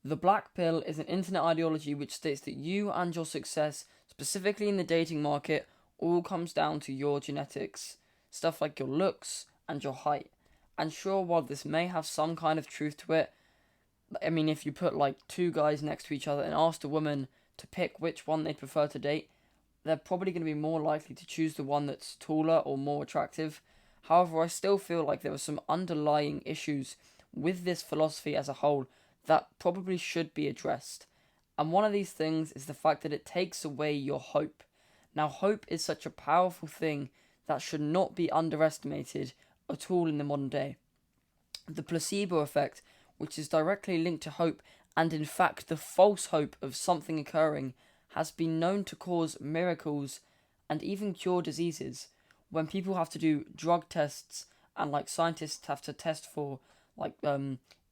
The black pill is an internet ideology which states that you and your success, specifically in the dating market, all comes down to your genetics, stuff like your looks and your height. And sure, while this may have some kind of truth to it, I mean, if you put like two guys next to each other and asked a woman to pick which one they'd prefer to date, they're probably going to be more likely to choose the one that's taller or more attractive. However, I still feel like there are some underlying issues with this philosophy as a whole that probably should be addressed. And one of these things is the fact that it takes away your hope. Now, hope is such a powerful thing that should not be underestimated at all in the modern day. The placebo effect, which is directly linked to hope, and in fact the false hope of something occurring, has been known to cause miracles and even cure diseases. When people have to do drug tests and like scientists have to test for like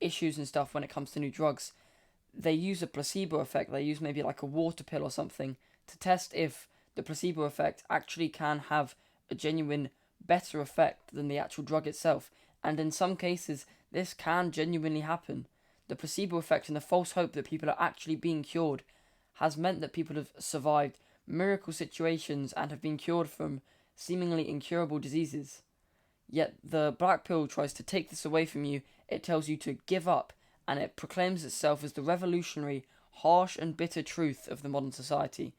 issues and stuff when it comes to new drugs, they use a placebo effect. They use maybe like a water pill or something to test if the placebo effect actually can have a genuine better effect than the actual drug itself. And in some cases, this can genuinely happen. The placebo effect and the false hope that people are actually being cured has meant that people have survived miracle situations and have been cured from seemingly incurable diseases. Yet the black pill tries to take this away from you. It tells you to give up, and it proclaims itself as the revolutionary, harsh and bitter truth of the modern society.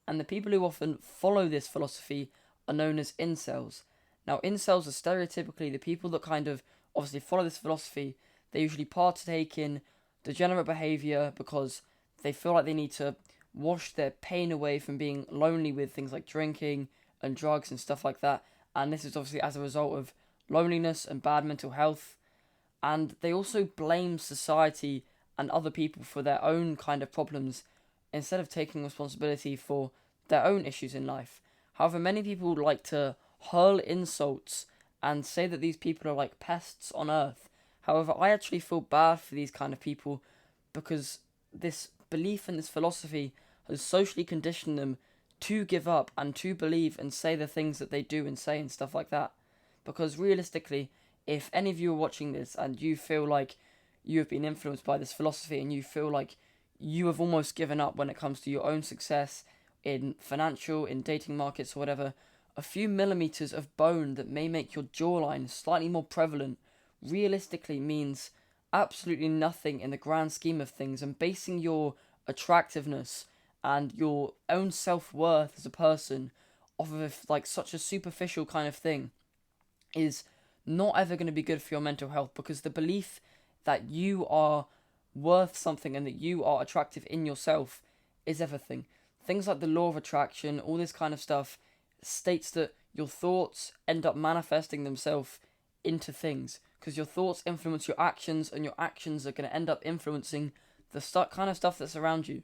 And the people who often follow this philosophy are known as incels. Now, incels are stereotypically the people that kind of obviously follow this philosophy. They usually partake in degenerate behavior because they feel like they need to wash their pain away from being lonely with things like drinking and drugs and stuff like that. And this is obviously as a result of loneliness and bad mental health. And they also blame society and other people for their own kind of problems instead of taking responsibility for their own issues in life. However, many people like to hurl insults and say that these people are like pests on earth. However, I actually feel bad for these kind of people because this belief in this philosophy has socially conditioned them to give up and to believe and say the things that they do and say and stuff like that. Because realistically, if any of you are watching this and you feel like you have been influenced by this philosophy and you feel like you have almost given up when it comes to your own success in financial, in dating markets or whatever, a few millimeters of bone that may make your jawline slightly more prevalent realistically means absolutely nothing in the grand scheme of things, and basing your attractiveness and your own self-worth as a person off of like such a superficial kind of thing is not ever going to be good for your mental health, because the belief that you are worth something and that you are attractive in yourself is everything. Things like the law of attraction, all this kind of stuff, states that your thoughts end up manifesting themselves into things, because your thoughts influence your actions, and your actions are going to end up influencing the kind of stuff that's around you.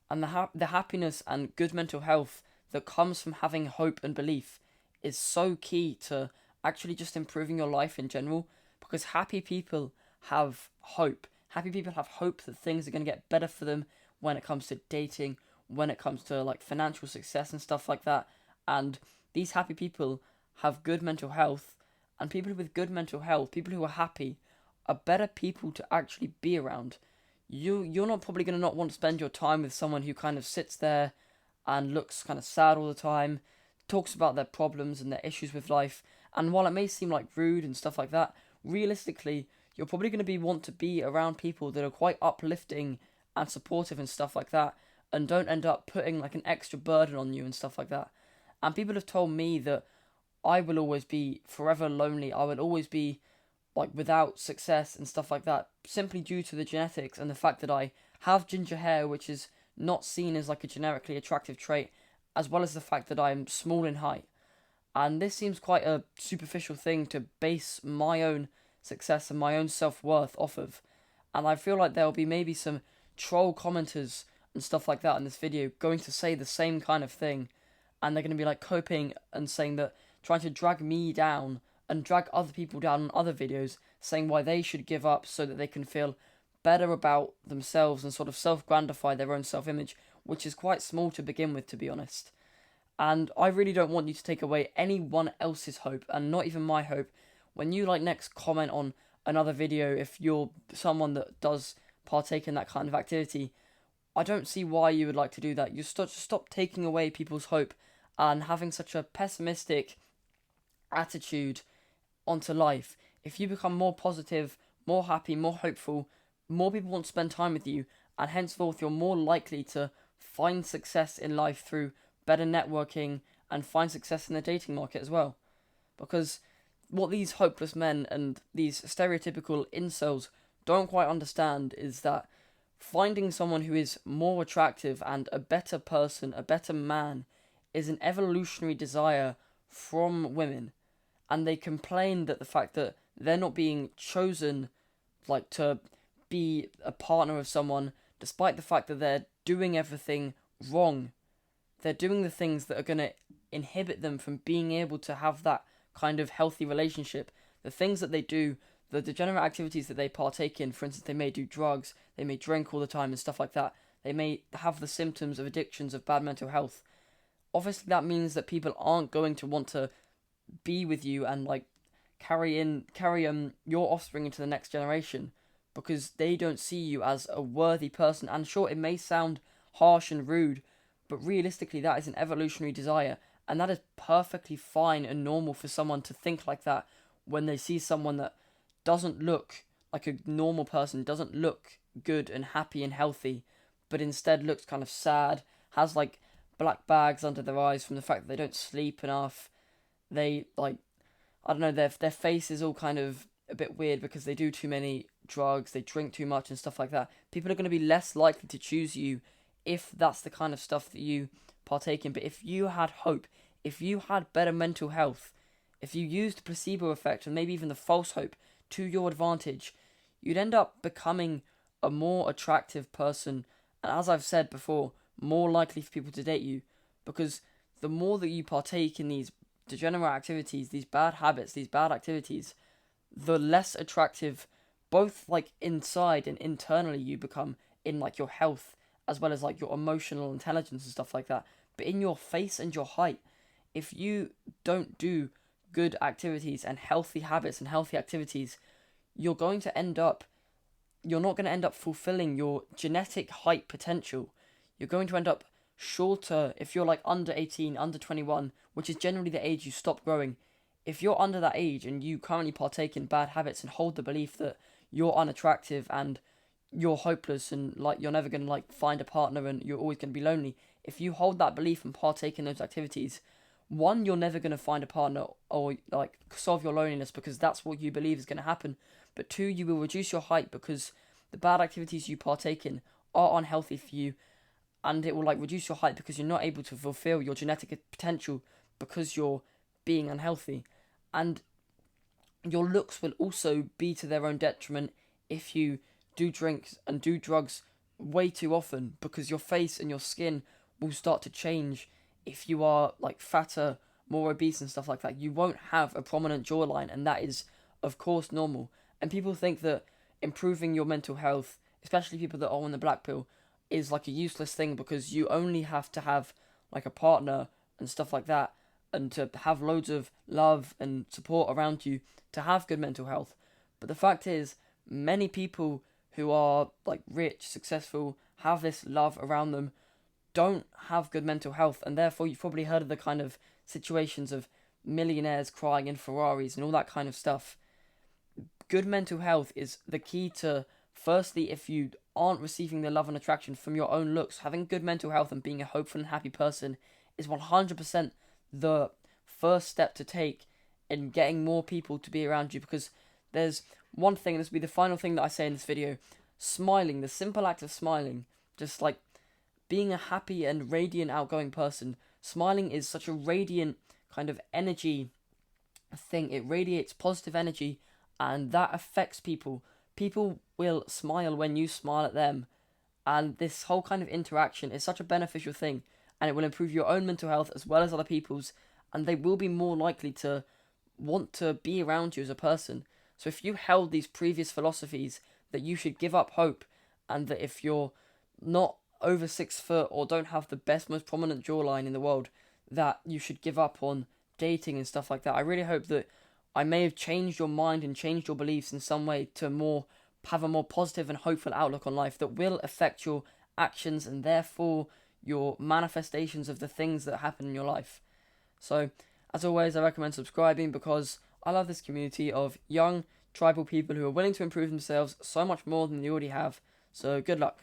And the happiness and good mental health that comes from having hope and belief is so key to actually just improving your life in general, because happy people have hope. Happy people have hope that things are going to get better for them when it comes to dating, when it comes to like financial success and stuff like that. And these happy people have good mental health, and people with good mental health, people who are happy, are better people to actually be around. You're not probably going to not want to spend your time with someone who kind of sits there and looks kind of sad all the time, talks about their problems and their issues with life. And while it may seem like rude and stuff like that, realistically, you're probably going to want to be around people that are quite uplifting and supportive and stuff like that, and don't end up putting like an extra burden on you and stuff like that. And people have told me that I will always be forever lonely. I will always be like without success and stuff like that, simply due to the genetics and the fact that I have ginger hair, which is not seen as like a generically attractive trait, as well as the fact that I'm small in height. And this seems quite a superficial thing to base my own success and my own self-worth off of. And I feel like there'll be maybe some troll commenters and stuff like that in this video going to say the same kind of thing, and they're going to be like coping and saying that, trying to drag me down and drag other people down on other videos, saying why they should give up so that they can feel better about themselves and sort of self-grandify their own self-image, which is quite small to begin with, to be honest. And I really don't want you to take away anyone else's hope, and not even my hope, when you like next comment on another video, if you're someone that does partake in that kind of activity, I don't see why you would like to do that. You stop taking away people's hope and having such a pessimistic attitude onto life. If you become more positive, more happy, more hopeful, more people want to spend time with you, and henceforth you're more likely to find success in life through better networking and find success in the dating market as well. Because what these hopeless men and these stereotypical incels don't quite understand is that finding someone who is more attractive and a better person, a better man, is an evolutionary desire from women. And they complain that the fact that they're not being chosen, like, to be a partner of someone, despite the fact that they're doing everything wrong. They're doing the things that are going to inhibit them from being able to have that kind of healthy relationship. The things that they do, the degenerate activities that they partake in, for instance, they may do drugs, they may drink all the time and stuff like that. They may have the symptoms of addictions, of bad mental health. Obviously, that means that people aren't going to want to be with you and like carry your offspring into the next generation, because they don't see you as a worthy person. And sure, it may sound harsh and rude, but realistically that is an evolutionary desire, and that is perfectly fine and normal for someone to think like that when they see someone that doesn't look like a normal person, doesn't look good and happy and healthy, but instead looks kind of sad, has like black bags under their eyes from the fact that they don't sleep enough. They like, I don't know, their face is all kind of a bit weird because they do too many drugs, they drink too much and stuff like that. People are going to be less likely to choose you if that's the kind of stuff that you partake in. But if you had hope, if you had better mental health, if you used the placebo effect and maybe even the false hope to your advantage, you'd end up becoming a more attractive person, and as I've said before, more likely for people to date you, because the more that you partake in these degenerate activities, these bad habits, these bad activities, the less attractive, both like inside and internally, you become in like your health, as well as like your emotional intelligence and stuff like that. But in your face and your height, if you don't do good activities and healthy habits and healthy activities, you're not going to end up fulfilling your genetic height potential. You're going to end up shorter if you're like under 18, under 21, which is generally the age you stop growing. If you're under that age and you currently partake in bad habits and hold the belief that you're unattractive and you're hopeless and like you're never going to like find a partner and you're always going to be lonely, if you hold that belief and partake in those activities, one, you're never going to find a partner or like solve your loneliness because that's what you believe is going to happen. But two, you will reduce your height because the bad activities you partake in are unhealthy for you, and it will like reduce your height because you're not able to fulfill your genetic potential because you're being unhealthy. And your looks will also be to their own detriment if you do drink and do drugs way too often, because your face and your skin will start to change. If you are like fatter, more obese and stuff like that, you won't have a prominent jawline, and that is of course normal. And people think that improving your mental health, especially people that are on the black pill, is like a useless thing because you only have to have like a partner and stuff like that, and to have loads of love and support around you to have good mental health. But the fact is, many people who are like rich, successful, have this love around them, don't have good mental health, and therefore you've probably heard of the kind of situations of millionaires crying in Ferraris and all that kind of stuff. Good mental health is the key to, firstly, if you aren't receiving the love and attraction from your own looks, having good mental health and being a hopeful and happy person is 100% the first step to take in getting more people to be around you. Because there's one thing, and this will be the final thing that I say in this video: smiling, the simple act of smiling, just like being a happy and radiant, outgoing person. Smiling is such a radiant kind of energy thing. It radiates positive energy, and that affects people. People will smile when you smile at them, and this whole kind of interaction is such a beneficial thing, and it will improve your own mental health as well as other people's, and they will be more likely to want to be around you as a person. So if you held these previous philosophies that you should give up hope, and that if you're not over 6 foot or don't have the best, most prominent jawline in the world, that you should give up on dating and stuff like that, I really hope that I may have changed your mind and changed your beliefs in some way to more have a more positive and hopeful outlook on life that will affect your actions and therefore your manifestations of the things that happen in your life. So, as always, I recommend subscribing because I love this community of young tribal people who are willing to improve themselves so much more than they already have. So, good luck.